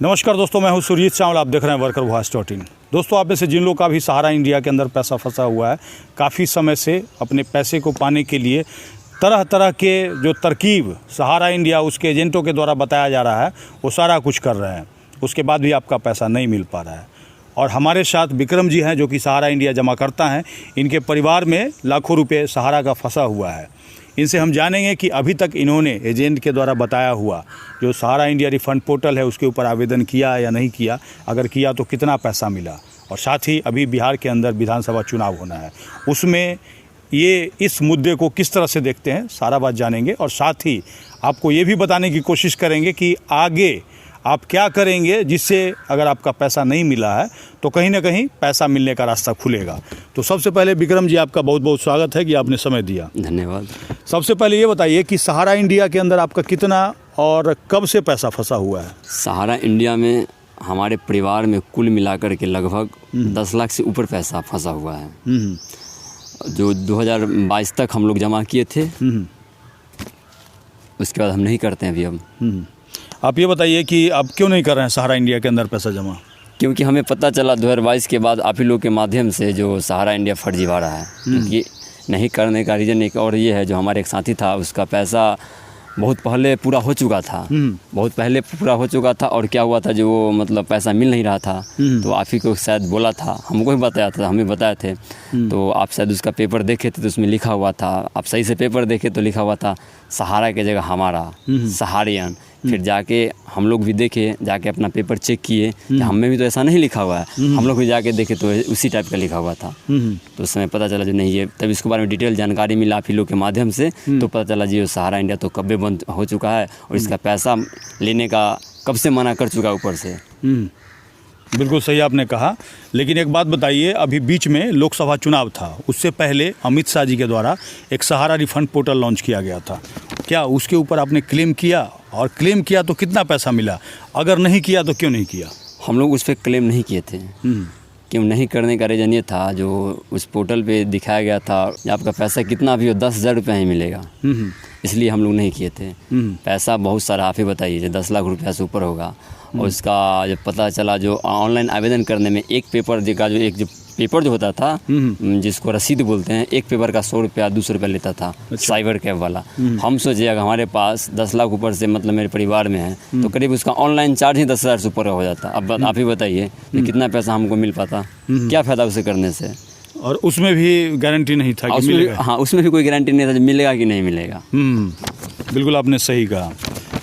नमस्कार दोस्तों, मैं हूं सुरजीत चावल। आप देख रहे हैं वर्कर वॉइस डॉट इन। दोस्तों, आप में से जिन लोग का भी सहारा इंडिया के अंदर पैसा फंसा हुआ है, काफ़ी समय से अपने पैसे को पाने के लिए तरह तरह के जो तरकीब सहारा इंडिया उसके एजेंटों के द्वारा बताया जा रहा है, वो सारा कुछ कर रहे हैं। उसके बाद भी आपका पैसा नहीं मिल पा रहा है। और हमारे साथ विक्रम जी हैं, जो कि सहारा इंडिया जमा करता हैं। इनके परिवार में लाखों रुपये सहारा का फंसा हुआ है। इनसे हम जानेंगे कि अभी तक इन्होंने एजेंट के द्वारा बताया हुआ जो सहारा इंडिया रिफंड पोर्टल है उसके ऊपर आवेदन किया या नहीं किया, अगर किया तो कितना पैसा मिला। और साथ ही अभी बिहार के अंदर विधानसभा चुनाव होना है, उसमें ये इस मुद्दे को किस तरह से देखते हैं, सारा बात जानेंगे। और साथ ही आपको ये भी बताने की कोशिश करेंगे कि आगे आप क्या करेंगे जिससे अगर आपका पैसा नहीं मिला है तो कहीं ना कहीं पैसा मिलने का रास्ता खुलेगा। तो सबसे पहले विक्रम जी, आपका बहुत बहुत स्वागत है कि आपने समय दिया। धन्यवाद। सबसे पहले ये बताइए कि सहारा इंडिया के अंदर आपका कितना और कब से पैसा फंसा हुआ है? सहारा इंडिया में हमारे परिवार में कुल मिलाकर के लगभग 10 लाख से ऊपर पैसा फंसा हुआ है, जो 2022 तक हम लोग जमा किए थे। उसके बाद हम नहीं करते हैं अभी। अब आप ये बताइए कि आप क्यों नहीं कर रहे हैं सहारा इंडिया के अंदर पैसा जमा? क्योंकि हमें पता चला 2022 के बाद आप ही लोग के माध्यम से जो सहारा इंडिया फर्जीवाड़ा रहा है। क्योंकि नहीं करने का रीज़न एक और ये है, जो हमारे एक साथी था उसका पैसा बहुत पहले पूरा हो चुका था। बहुत पहले पूरा हो चुका था। और क्या हुआ था, जो वो मतलब पैसा मिल नहीं रहा था, तो आप ही को शायद बोला था, हमको भी बताया था, हमें बताए थे। तो आप शायद उसका पेपर देखे थे तो उसमें लिखा हुआ था, आप सही से पेपर देखे तो लिखा हुआ था सहारा की जगह हमारा, सहारियन। फिर जाके हम लोग भी देखे, जाके अपना पेपर चेक किए कि हमें भी तो ऐसा नहीं लिखा हुआ है। हम लोग भी जाके देखे तो उसी टाइप का लिखा हुआ था। तो उस समय पता चला जो नहीं, ये तब इसके बारे में डिटेल जानकारी मिला आप ही लोग के माध्यम से। तो पता चला जी सहारा इंडिया तो कब बंद हो चुका है और इसका पैसा लेने का कब से मना कर चुका ऊपर से। बिल्कुल सही आपने कहा। लेकिन एक बात बताइए, अभी बीच में लोकसभा चुनाव था, उससे पहले अमित शाह जी के द्वारा एक सहारा रिफंड पोर्टल लॉन्च किया गया था। क्या उसके ऊपर आपने क्लेम किया, और क्लेम किया तो कितना पैसा मिला? अगर नहीं किया तो क्यों नहीं किया? हम लोग उस पर क्लेम नहीं किए थे। क्यों नहीं करने का रीज़न ये था, जो उस पोर्टल पे दिखाया गया था आपका पैसा कितना भी हो 10,000 रुपये ही मिलेगा, इसलिए हम लोग नहीं किए थे। पैसा बहुत सारा आप ही बताइए, 10 लाख रुपया से ऊपर होगा। और उसका जब पता चला, जो ऑनलाइन आवेदन करने में एक पेपर का जो एक पेपर जो होता था, जिसको रसीद बोलते हैं, एक पेपर का 100 रुपया 200 रुपया लेता था। अच्छा। साइबर कैब वाला। हम सोचे अगर हमारे पास 10 लाख ऊपर से मतलब मेरे परिवार में है तो करीब उसका ऑनलाइन चार्ज ही 10,000 से ऊपर हो जाता। अब आप ही बताइए कि कितना पैसा हमको मिल पाता, क्या फ़ायदा उसे करने से। और उसमें भी गारंटी नहीं था कि मिलेगा। हाँ, उसमें भी कोई गारंटी नहीं था मिलेगा कि नहीं मिलेगा। बिल्कुल आपने सही कहा।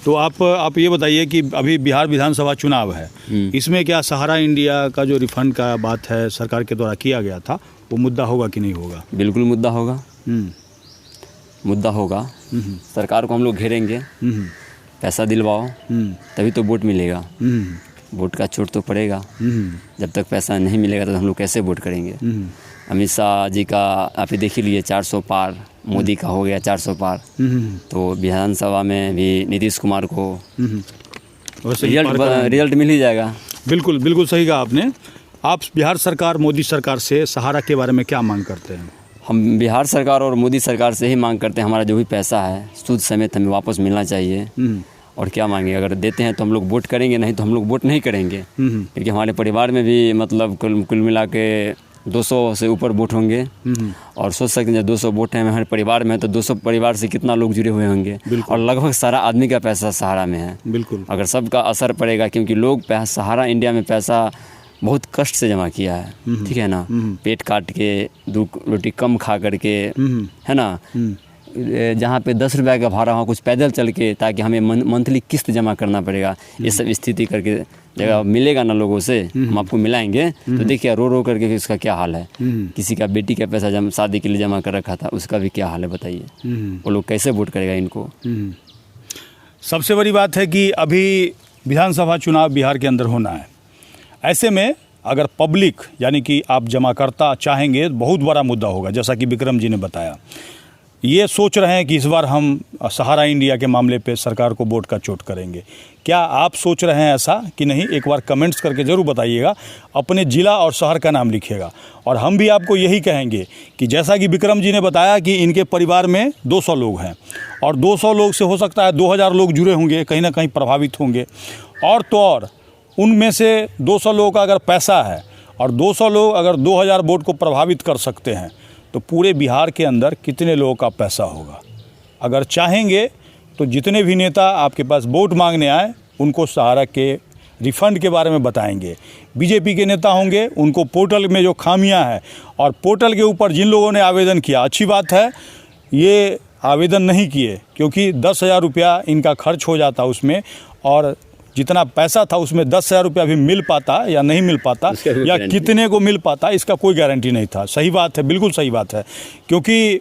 तो आप ये बताइए कि अभी बिहार विधानसभा चुनाव है, इसमें क्या सहारा इंडिया का जो रिफंड का बात है सरकार के द्वारा किया गया था, वो मुद्दा होगा कि नहीं होगा? बिल्कुल मुद्दा होगा। मुद्दा होगा। सरकार को हम लोग घेरेंगे, पैसा दिलवाओ तभी तो वोट मिलेगा। वोट का चोट तो पड़ेगा। जब तक पैसा नहीं मिलेगा तो हम लोग कैसे वोट करेंगे? अमित शाह जी का आप ही देख ही लिए 400 पार, मोदी का हो गया 400 पार। तो विधानसभा में भी नीतीश कुमार को रिजल्ट मिल ही जाएगा। बिल्कुल बिल्कुल सही कहा आपने। आप बिहार सरकार, मोदी सरकार से सहारा के बारे में क्या मांग करते हैं? हम बिहार सरकार और मोदी सरकार से ही मांग करते हैं, हमारा जो भी पैसा है सूद समेत हमें वापस मिलना चाहिए। और क्या मांगे, अगर देते हैं तो हम लोग वोट करेंगे, नहीं तो हम लोग वोट नहीं करेंगे। क्योंकि हमारे परिवार में भी मतलब कुल मिला के 200 से ऊपर वोट होंगे। और सोच सकते हैं 200 वोट हैं हमारे परिवार में, तो 200 परिवार से कितना लोग जुड़े हुए होंगे। और लगभग सारा आदमी का पैसा सहारा में है। बिल्कुल। अगर सबका असर पड़ेगा, क्योंकि लोग सहारा इंडिया में पैसा बहुत कष्ट से जमा किया है, ठीक है ना, पेट काट के, 2 रोटी कम खा करके, है ना, जहाँ पे 10 रुपये का भाड़ा हो कुछ पैदल चल के, ताकि हमें मंथली किस्त जमा करना पड़ेगा। ये सब स्थिति करके जगह मिलेगा ना लोगों से, हम आपको मिलाएंगे तो देखिए रो रो करके उसका क्या हाल है। किसी का बेटी का पैसा शादी के लिए जमा कर रखा था, उसका भी क्या हाल है बताइए। वो लोग कैसे वोट करेगा इनको? सबसे बड़ी बात है कि अभी विधानसभा चुनाव बिहार के अंदर होना है। ऐसे में अगर पब्लिक यानी कि आप जमाकर्ता चाहेंगे, बहुत बड़ा मुद्दा होगा, जैसा कि विक्रम जी ने बताया। ये सोच रहे हैं कि इस बार हम सहारा इंडिया के मामले पे सरकार को वोट का चोट करेंगे। क्या आप सोच रहे हैं ऐसा कि नहीं? एक बार कमेंट्स करके ज़रूर बताइएगा, अपने ज़िला और शहर का नाम लिखिएगा। और हम भी आपको यही कहेंगे कि जैसा कि विक्रम जी ने बताया कि इनके परिवार में 200 लोग हैं, और 200 लोग से हो सकता है 2000 लोग जुड़े होंगे, कहीं ना कहीं प्रभावित होंगे। और तो और उनमें से 200 लोगों का अगर पैसा है और 200 लोग अगर 2000 वोट को प्रभावित कर सकते हैं तो पूरे बिहार के अंदर कितने लोगों का पैसा होगा। अगर चाहेंगे तो जितने भी नेता आपके पास वोट मांगने आए उनको सहारा के रिफ़ंड के बारे में बताएंगे। बीजेपी के नेता होंगे उनको पोर्टल में जो खामियां हैं और पोर्टल के ऊपर जिन लोगों ने आवेदन किया, अच्छी बात है ये आवेदन नहीं किए क्योंकि 10,000 रुपया इनका खर्च हो जाता उसमें, और जितना पैसा था उसमें 10,000 रुपया भी मिल पाता या नहीं मिल पाता या कितने को मिल पाता इसका कोई गारंटी नहीं था। सही बात है, बिल्कुल सही बात है, क्योंकि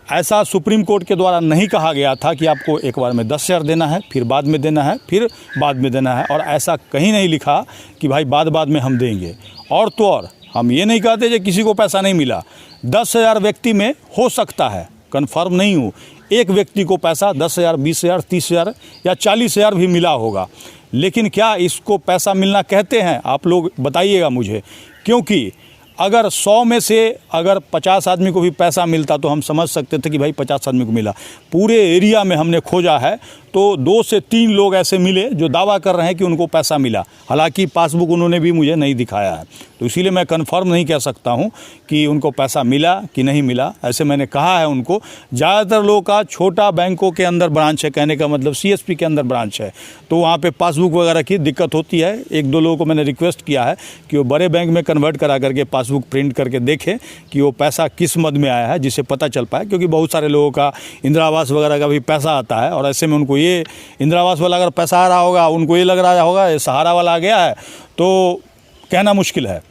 ऐसा सुप्रीम कोर्ट के द्वारा नहीं कहा गया था कि आपको एक बार में 10,000 देना है, फिर बाद में देना है, फिर बाद में देना है, और ऐसा कहीं नहीं लिखा कि भाई बाद में हम देंगे। और तो और हम ये नहीं कहते कि किसी को पैसा नहीं मिला, 10,000 व्यक्ति में हो सकता है, कन्फर्म नहीं हूँ, एक व्यक्ति को पैसा 10,000, 20,000, 30,000 या 40,000 भी मिला होगा। लेकिन क्या इसको पैसा मिलना कहते हैं? आप लोग बताइएगा मुझे, क्योंकि अगर 100 में से अगर 50 आदमी को भी पैसा मिलता तो हम समझ सकते थे कि भाई 50 आदमी को मिला। पूरे एरिया में हमने खोजा है तो 2 से 3 लोग ऐसे मिले जो दावा कर रहे हैं कि उनको पैसा मिला, हालांकि पासबुक उन्होंने भी मुझे नहीं दिखाया है, तो इसीलिए मैं कंफर्म नहीं कह सकता हूं कि उनको पैसा मिला कि नहीं मिला। ऐसे मैंने कहा है उनको, ज़्यादातर लोगों का छोटा बैंकों के अंदर ब्रांच है, कहने का मतलब CSP के अंदर ब्रांच है, तो वहाँ पे पासबुक वगैरह की दिक्कत होती है। 1-2 लोगों को मैंने रिक्वेस्ट किया है कि वो बड़े बैंक में कन्वर्ट करा करके पासबुक प्रिंट करके देखें कि वो पैसा किस मद में आया है, जिससे पता चल पाए, क्योंकि बहुत सारे लोगों का इंदिरा आवास वगैरह का भी पैसा आता है और ऐसे में उनको ये इंदिरा आवास वाला अगर पैसा आ रहा होगा उनको ये लग रहा होगा ये सहारा वाला आ गया है, तो कहना मुश्किल है।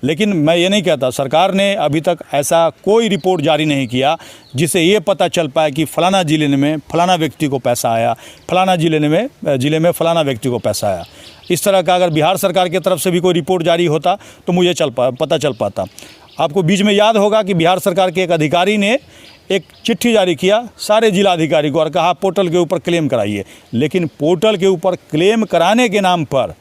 लेकिन मैं ये नहीं कहता, सरकार ने अभी तक ऐसा कोई रिपोर्ट जारी नहीं किया जिससे ये पता चल पाए कि फलाना ज़िले में फलाना व्यक्ति को पैसा आया, फलाना ज़िले में फलाना व्यक्ति को पैसा आया। इस तरह का अगर बिहार सरकार की तरफ से भी कोई रिपोर्ट जारी होता तो मुझे पता चल पाता। आपको बीच में याद होगा कि बिहार सरकार के एक अधिकारी ने एक चिट्ठी जारी किया सारे जिला अधिकारी को और कहा पोर्टल के ऊपर क्लेम कराइए, लेकिन पोर्टल के ऊपर क्लेम कराने के नाम पर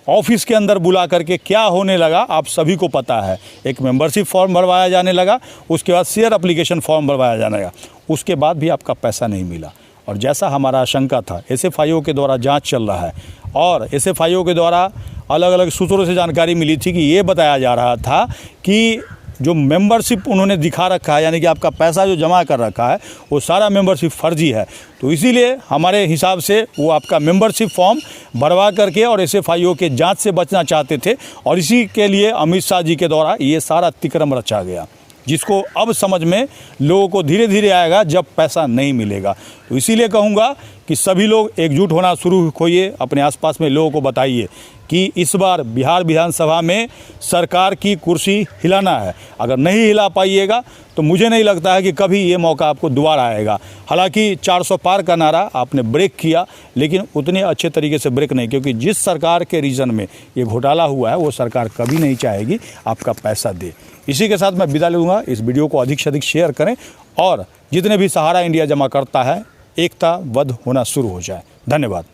ऑफिस के अंदर बुला करके क्या होने लगा आप सभी को पता है। एक मेंबरशिप फॉर्म भरवाया जाने लगा, उसके बाद शेयर एप्लीकेशन फॉर्म भरवाया जाने लगा, उसके बाद भी आपका पैसा नहीं मिला। और जैसा हमारा आशंका था, SFIO के द्वारा जांच चल रहा है और SFIO के द्वारा अलग अलग सूत्रों से जानकारी मिली थी कि ये बताया जा रहा था कि जो मेंबरशिप उन्होंने दिखा रखा है, यानी कि आपका पैसा जो जमा कर रखा है वो सारा मेंबरशिप फर्जी है, तो इसीलिए हमारे हिसाब से वो आपका मेंबरशिप फॉर्म भरवा करके और SFIO के जांच से बचना चाहते थे, और इसी के लिए अमित शाह जी के द्वारा ये सारा अतिक्रम रचा गया, जिसको अब समझ में लोगों को धीरे धीरे आएगा जब पैसा नहीं मिलेगा। तो इसीलिए कहूँगा कि सभी लोग एकजुट होना शुरू होइए, अपने आसपास में लोगों को बताइए कि इस बार बिहार विधानसभा में सरकार की कुर्सी हिलाना है। अगर नहीं हिला पाइएगा तो मुझे नहीं लगता है कि कभी ये मौका आपको दोबारा आएगा। हालांकि 400 पार का नारा आपने ब्रेक किया, लेकिन उतने अच्छे तरीके से ब्रेक नहीं, क्योंकि जिस सरकार के रीजन में ये घोटाला हुआ है वो सरकार कभी नहीं चाहेगी आपका पैसा दे। इसी के साथ मैं विदा लूँगा। इस वीडियो को अधिक से अधिक शेयर करें और जितने भी सहारा इंडिया जमा करता है एकताबद्ध होना शुरू हो जाए। धन्यवाद।